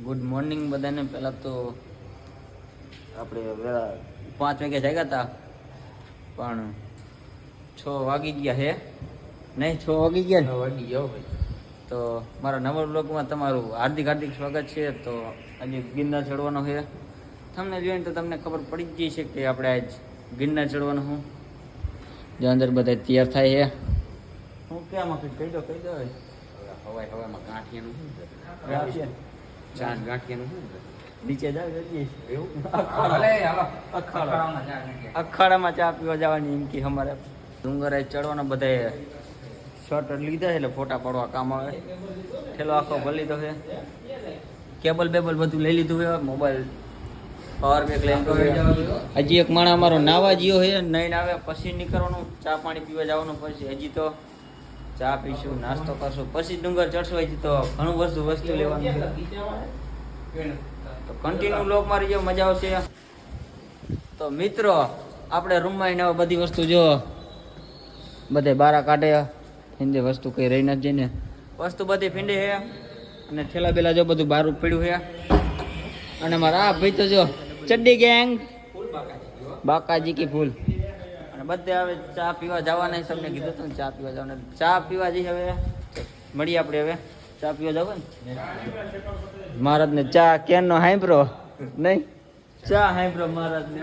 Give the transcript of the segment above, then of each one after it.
Good morning બધાને. પહેલાં તો આપણે 5 વાગે જાગ્યા હતા પણ 6 વાગી ગયા છે. નહીં 6 વાગી ગયા ને? 6 વાગી જાઓ ભાઈ. તો મારા નવા બ્લોગમાં તમારું હાર્દિક સ્વાગત છે. તો આજે ગિરનાર ચડવાનો છે. તમને જોઈને તો તમને ખબર પડી જ ગઈ છે કે આપણે આજ ગિરનાર ચડવાનું હું જો અંદર બધા તૈયાર થાય છે. હું ક્યાં કહી દો હવામાં ગાંઠિયાનું ચાર ગાંઠિયાનું નીચે જાવ અખાડામાં ચા પીવા જવાની એમ કે અમારે ડુંગરે ચડવાનો બધા શોર્ટ લીધા છે એટલે ફોટા પાડવા કામ આવે. ઠેલો આખો ભરી લીધો છે. કેબલ બેબલ બધું લઈ લીધું છે. મોબાઈલ પાવર બેંક લઈ લીધો છે. હજી એક માણસ અમારો નાવા જીઓ છે. નહીં આવે પછી નીકળવાનું ચા પાણી પીવા જવાનું. પછી હજી તો ચા પીશું, નાસ્તો કરશું, પછી ડુંગર ચડશું. હજી તો ઘણું વસ્તુ લેવાનું છે. તો કન્ટિન્યુ બ્લોગ મારી જો મજા આવશે. તો મિત્રો આપણે રૂમમાં આવીને બધી વસ્તુ જો બધે બારા કાઢે. હિન્દી વસ્તુ કઈ રહી નથી જઈને વસ્તુ બધી ફીંડી છે. અને ઠેલા બેલા જો બધું બહાર પડ્યું છે. અને મારા આ ભાઈ તો જો ચડ્ડી ગેંગ બાકાજી કી ફૂલ. અને બધે હવે ચા પીવા જવાના તમને કીધું હતું ચા પીવા જવાના. ચા પીવા જઈએ હવે. મળીએ આપણે હવે ચા પીવા જાવ ને. મહારાજ ને ચા કેન નો હાંભરો નહીં ચા હાંભરો મહારાજ ને.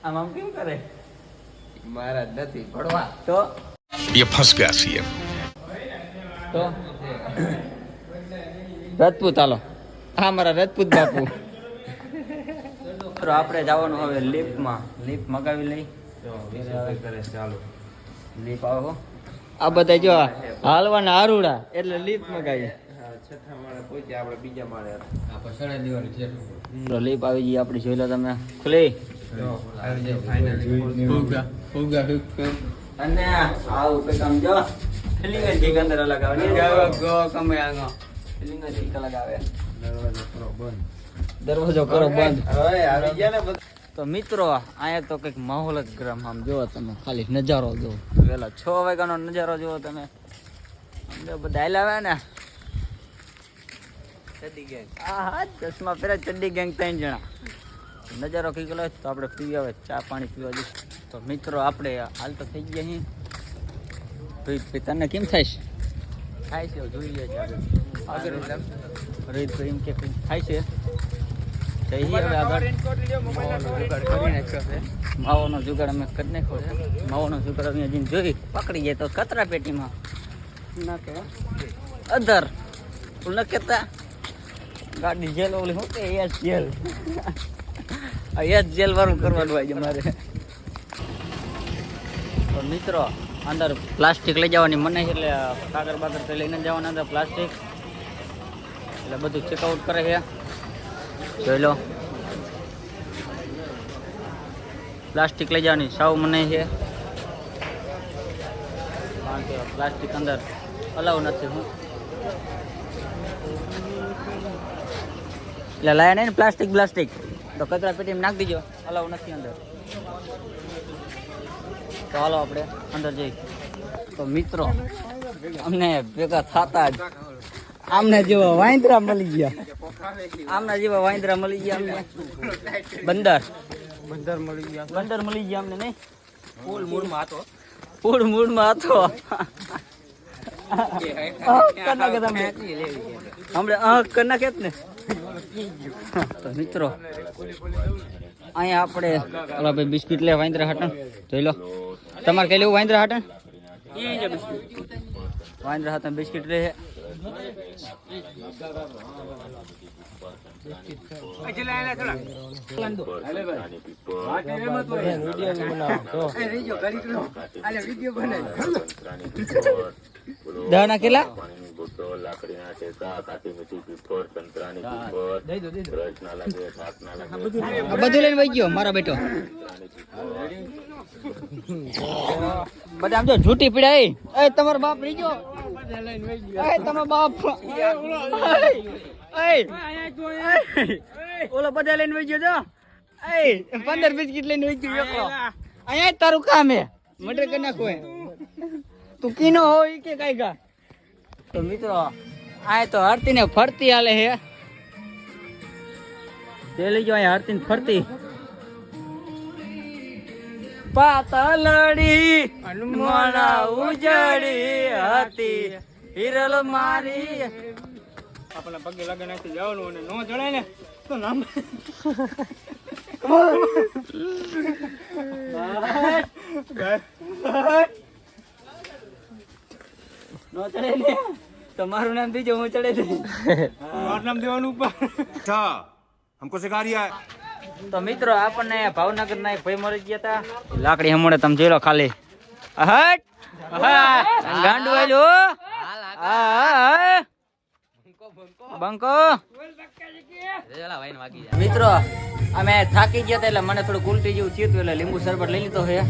આમ કેમ કરે મહારાજ નથી ભણવા તો ये फंस गया सीएम તો રાજપૂત હાલો. હા મારા રાજપૂત બાપુ. આપણે જવાનું હવે લીફમાં. લીફ મગાવી લઈ. લીફ આવો. આ બધા જો હાલવાના આરુડા એટલે લીફ મગાવી. લીફ આવી ગઈ આપડી. જોઈ લો તમે. ખુલી અને આવું કઈ કામ જો ફિલિંગ જ અંદર લગાવવાની. ફિલિંગ જ લગાવે. દરવાજો કરો બંધ. તો મિત્રો અહીંયા તો કઈક માહોલ જ ગરમ. આમ જુઓ તમે ખાલી નજારો જુઓ. પેલા 6 વાગ્યાનો નજારો જુઓ તમે. બધા હાલ્યા ને ચડ્ડી ગેંગ. હા ચશ્મા પહેલા ચડ્ડી ગેંગ 3 જણા. નજારો કઈ ગયો તો આપણે પી આવે ચા પાણી પીવા જઈશું. તો મિત્રો આપણે હાલ તો થઈ ગયા અહીં. રોહિતભાઈ તને કેમ થાય છે? થાય છે જોઈ લે છે આગળ. રોહિતભાઈ એમ કે થાય છે. માવાનો જુગાડ અમે કરી નાખ્યો છે. માવાનો જુગાડ અમે હજી જોઈ પકડી જાય તો કચરા પેટીમાં નાખે. અધર ન કહેતા ગાડી જેલ ઓલી શું કે યસ જેલ. યસ જેલ વાળું કરવાનું હોય છે મારે. તો મિત્રો અંદર પ્લાસ્ટિક લઈ જવાની મને છે એટલે કાગળ બાગળ તો લઈને જવાના. અંદર પ્લાસ્ટિક એટલે બધું ચેકઆઉટ કરે છે. જોઈ લો પ્લાસ્ટિક લઈ જવાની સાવ મને છે કારણ કે પ્લાસ્ટિક અંદર અલાઉ નથી. હું એટલે લાયા નહીં ને પ્લાસ્ટિક તો કચરા પેટીમાં નાખી દીજો. અલાઉ નથી અંદર. તો હાલો આપણે અંદર જઈ. તો મિત્રો અમને ભેગા થતા જ આમના જેવા વાંદરા મળી ગયા. અમને બંદર મળી ગયા અમને. નહીં ફૂલ મૂળમાં હતો. હમણાં કેત ને. તો મિત્રો અહીંયા આપણે ઓલા ભાઈ બિસ્કિટ લે વાંદરા હાટન. જોઈ લો તમારે કઈ લેવું વાંદરા હાટન? વાંદરા હાટન બિસ્કિટ લે છે. દાણા કેટલા? બધું લઈને વહી ગયો મારો બેટો. બધા આમ જો જૂટી પીડા. તમારો બાપ રહી ગયો. તમારો બાપ ઓલો બધા લઈને વહી ગયો. જો 15 બિસ્કીટ લઈને વહી ગયો. અહીંયા તારું કામ હે મર્ડર કરી નાખો. તું કીનો હોય કે કઈ કા. તો મિત્રો આ તો હરતી ને ફરતી હાલે હે પેલી જો અહીંયા હરતી ને ફરતી પાતળડી મણા ઉજળી હતી હિરલ મારી આપણા પગે લાગે નાખી જવાનું અને નો જણાય ને તો નામ નો ચડે ને તમારું નામ દીજો હું ચડે દે મારું નામ દેવાનું ઉપર अच्छा हमको सिखा रिया है તો મિત્રો આપણને ભાવનગર ના એક ભાઈ મરી ગયા હતા લાકડી હમણે તમે જોઈ લો ખાલી હટ ગાંડુ આલ્યો બંકો મિત્રો અમે થાકી ગયા હતા એટલે મને થોડું ઉલટી જેવું થયું હતું એટલે લીંબુ શરબત લઈ લીધો છે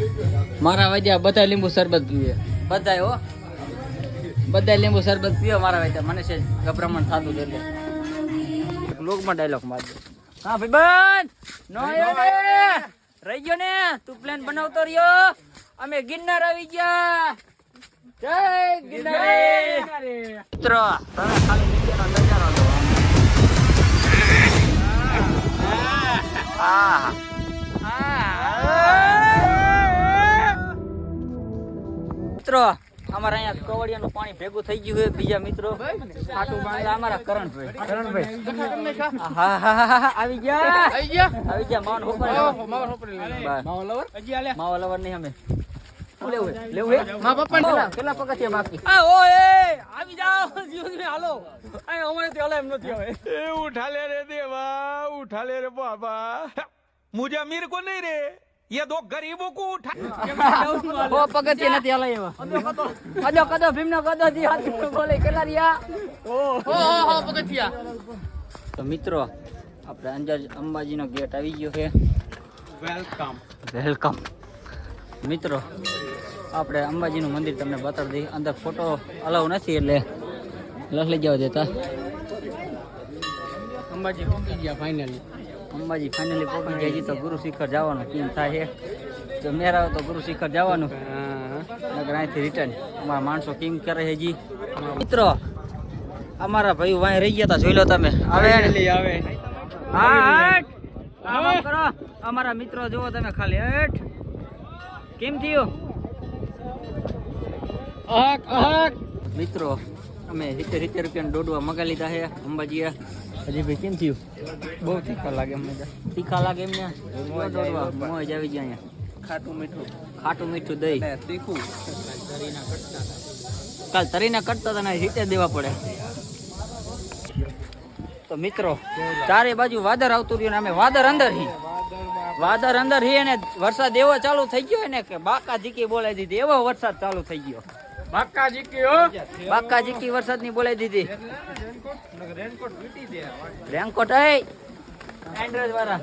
મારા વાજ્યા બધા લીંબુ શરબત પીવે બધા હો બધા લીંબુ શરબત પીવે મારા વાજ્યા મને છે ગભરામણ થતું હતું એટલે લોકમાં ડાયલોગ મારજો હા ભાઈ નો રહી ગયો ને તું પ્લાન બનાવતો રહ્યો અમે ગિરનાર આવી ગયા જય ગિરનાર મિત્રો તમે ખાલી નીચેનો નજારો જો મિત્રો અમારે અહીંયા કવડિયાનું પાણી ભેગું થઈ ગયું છે બીજા મિત્રો ખાટું પાણી અમારા કરણભાઈ હા આવી ગયા માવા લવર નહીં અમે લેવું કેટલા પગથિયા બાકી આવી જાઓ હાલો અમારે હાલો એમ નથી હવે उठा ले रे देवा उठा ले रे बाबा मुझे अमीर को नहीं रे ये दो गरीबों को उठा ઓ પગથિયા નથી હાલે એવા કદો ભીમનો કદો દી હાથ બોલે કેટલા રહ્યા પગથિયા તો મિત્રો આપણે અંજાર અંબાજીનો ગેટ આવી ગયો છે વેલકમ મિત્રો આપણે અંબાજીનું મંદિર તમને બતાવી દઈએ અંદર ફોટો અલાઉ નથી એટલે લઈ જવા દેતા અંબાજી પહોંચી ગયા ફાઇનલી અંબાજી ફાઇનલી પહોંચી ગયા હજી તો ગુરુ શિખર જવાનું કેમ થાય છે તો મેરા આવે તો ગુરુ શિખર જવાનું નગર અહીંથી રિટર્ન અમારા માણસો કેમ કરે છે હજી મિત્રો અમારા ભાઈ વાંહે રહી ગયા હતા જોઈ લો તમે આવે આવે હા હટ કરો અમારા મિત્રો જુઓ તમે ખાલી હટ કેમ થયું મિત્રો અમે 70 રૂપિયાના ડોડવા મગા લીધા છે અંબાજી હજી ભાઈ કેમ થયું બહુ તીખા લાગે અમને તીખા લાગે એમને મોજ આવી ગયા અહીંયા ખાટું મીઠું દહીં તીખું કાલ તરીને કટતા હતા ને રીતે દેવા પડે તો મિત્રો ચારે બાજુ વાદર આવતું રહ્યું ને અમે વાદર અંદર હી અને વરસાદ એવો ચાલુ થઈ ગયો ને કે બાકા જીકી બોલાવી દીધી એવો વરસાદ ચાલુ થઈ ગયો બાકા જીકી વરસાદ ની બોલાવી દીધી રેનકોટ એન્ડ્રોઈડ વાળા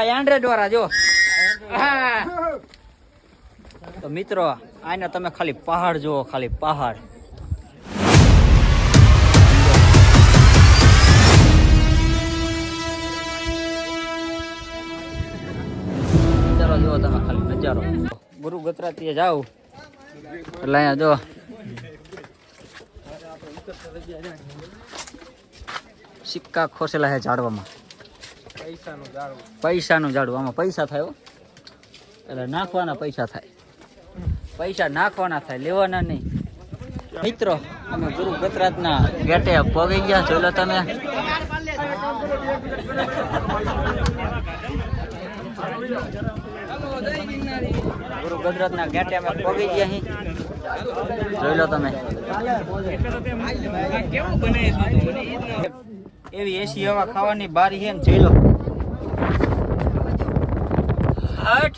એન્ડ્રોઈડ વાળા જો તો મિત્રો આને તમે ખાલી પહાડ જુઓ ખાલી પહાડ નજારો જુઓ તમે ખાલી નજારો ગુરુ ગતરાતીએ જાઓ એટલે અહીંયા જો સિક્કા ખોસેલા છે ઝાડવામાં પૈસાનું ઝાડવું આમાં પૈસા થાય એટલે નાખવાના પૈસા થાય પૈસા નાખવાના થાય લેવાના નહીં મિત્રો અમે ગુરુ ગતરાતના ગેટે પગી ગયા જોઈ લો તમે ગુરુ ગજરાતના ગેટે અમે પગી ગયા અહીં જોઈ લો તમે એવી એસી હવા ખાવાની બારી છે ને જોઈ લો હટ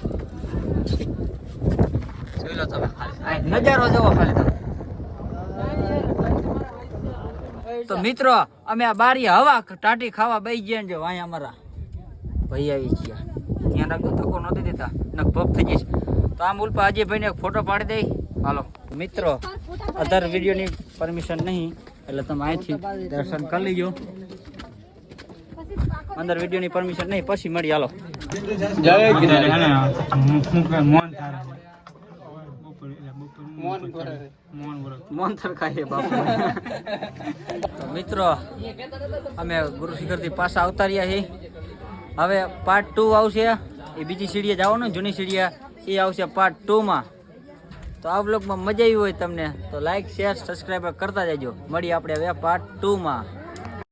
જોઈ લો તમે નજારો જોવો ખાલી તમે તો મિત્રો અમે આ બારી હવા ટાટી ખાવા બેસી ગયા ને જો અહીંયા અમારા ભાઈ આવી ગયા ધ્યાન રાખજો ધક્કો નહોતી દેતા નક ભોગ થઈ જઈશ તો આમ ઉલ્પા અજયભાઈને એક ફોટો પાડી દઈ હાલો મિત્રો અધર વિડીયોની પરમિશન નહીં એટલે તમે અહીંથી દર્શન કરી લેજો અંદર વિડીયોની પરમિશન નહીં પછી મળી હાલો મોંથર ખાઈએ બાપુ. તો મિત્રો અમે ગુરુ શિખરથી પાછા આવતા રહ્યા છીએ. હવે પાર્ટ 2 આવશે. એ બીજી સીડીએ જવાનું, જૂની સીડીએ એ આવશે પાર્ટ 2 માં. તો આ વ્લોગમાં મજા આવી હોય તમને તો લાઈક શેર સબસ્ક્રાઈબ કરતા જજો. મળીએ આપણે હવે પાર્ટ 2 માં.